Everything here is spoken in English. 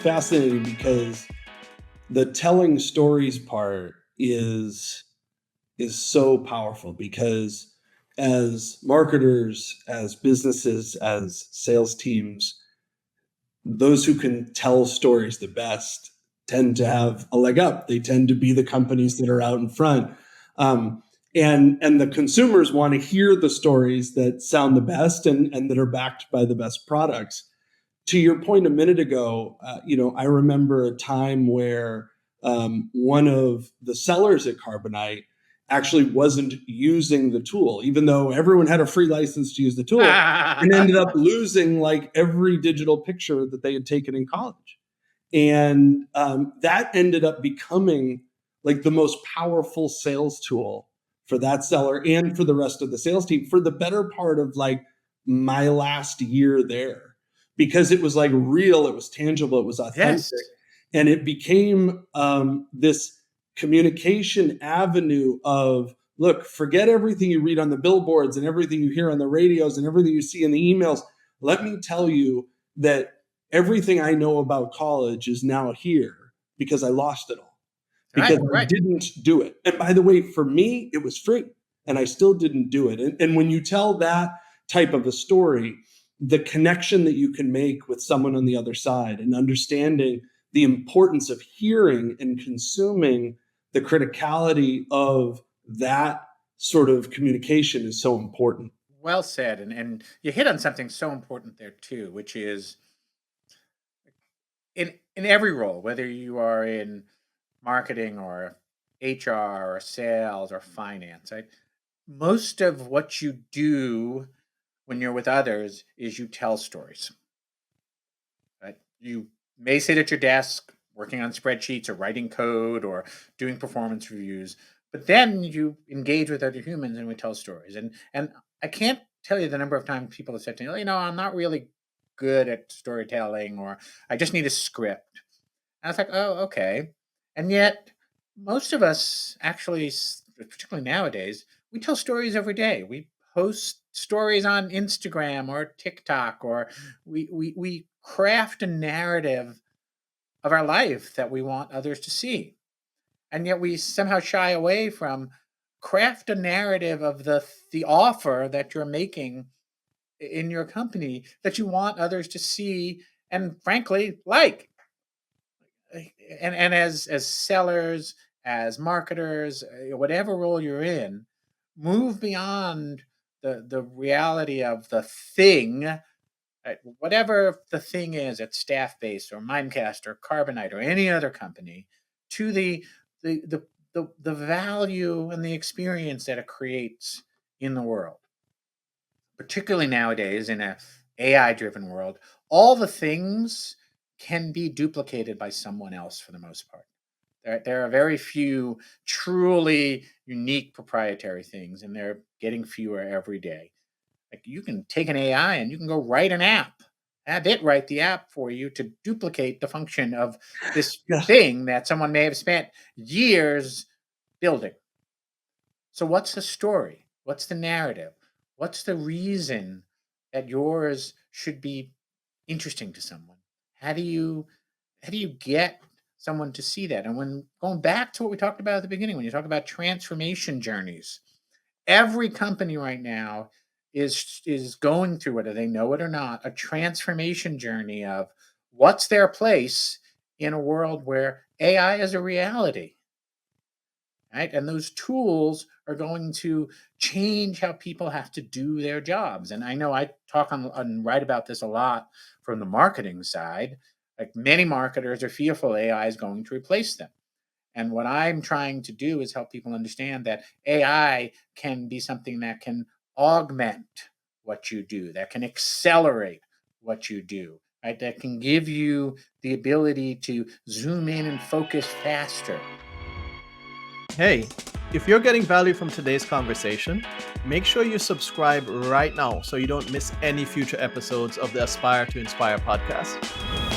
fascinating because the telling stories part is so powerful because as marketers, as businesses, as sales teams, those who can tell stories the best tend to have a leg up. They tend to be the companies that are out in front. Um, and the consumers want to hear the stories that sound the best and that are backed by the best products. To your point a minute ago, I remember a time where one of the sellers at Carbonite actually wasn't using the tool, even though everyone had a free license to use the tool, and ended up losing like every digital picture that they had taken in college. And that ended up becoming like the most powerful sales tool for that seller and for the rest of the sales team for the better part of like my last year there, because it was like real, it was tangible, it was authentic. Yes. And it became this communication avenue of, look, forget everything you read on the billboards and everything you hear on the radios and everything you see in the emails. Let me tell you that everything I know about college is now here because I lost it all, because I didn't do it. And by the way, for me, it was free and I still didn't do it. And when you tell that type of a story, the connection that you can make with someone on the other side and understanding the importance of hearing and consuming the criticality of that sort of communication is so important. Well said. And you hit on something so important there too, which is in every role, whether you are in marketing or HR or sales or finance, right? Most of what you do when you're with others is you tell stories. Right? You may sit at your desk working on spreadsheets or writing code or doing performance reviews, but then you engage with other humans and we tell stories. And I can't tell you the number of times people have said to me, I'm not really good at storytelling, or I just need a script. And I was like, oh, okay. And yet most of us actually, particularly nowadays, we tell stories every day. We post stories on Instagram or TikTok, or we craft a narrative of our life that we want others to see. And yet we somehow shy away from craft a narrative of the offer that you're making in your company that you want others to see and frankly like. And as sellers, as marketers, whatever role you're in, move beyond the reality of the thing, whatever the thing is at Staffbase or Mimecast or Carbonite or any other company, to the value and the experience that it creates in the world. Particularly nowadays in a AI-driven world, all the things can be duplicated by someone else for the most part. There are very few truly unique proprietary things, and they're getting fewer every day. Like you can take an AI and you can go write an app, have it write the app for you to duplicate the function of this thing that someone may have spent years building. So what's the story? What's the narrative? What's the reason that yours should be interesting to someone? How do you get someone to see that? And when going back to what we talked about at the beginning, when you talk about transformation journeys, every company right now is going through, whether they know it or not, a transformation journey of what's their place in a world where AI is a reality. Right? And those tools are going to change how people have to do their jobs. And I know I talk on and write about this a lot from the marketing side. Like many marketers are fearful AI is going to replace them. And what I'm trying to do is help people understand that AI can be something that can augment what you do, that can accelerate what you do, right? That can give you the ability to zoom in and focus faster. Hey, if you're getting value from today's conversation, make sure you subscribe right now so you don't miss any future episodes of the Aspire to Inspire podcast.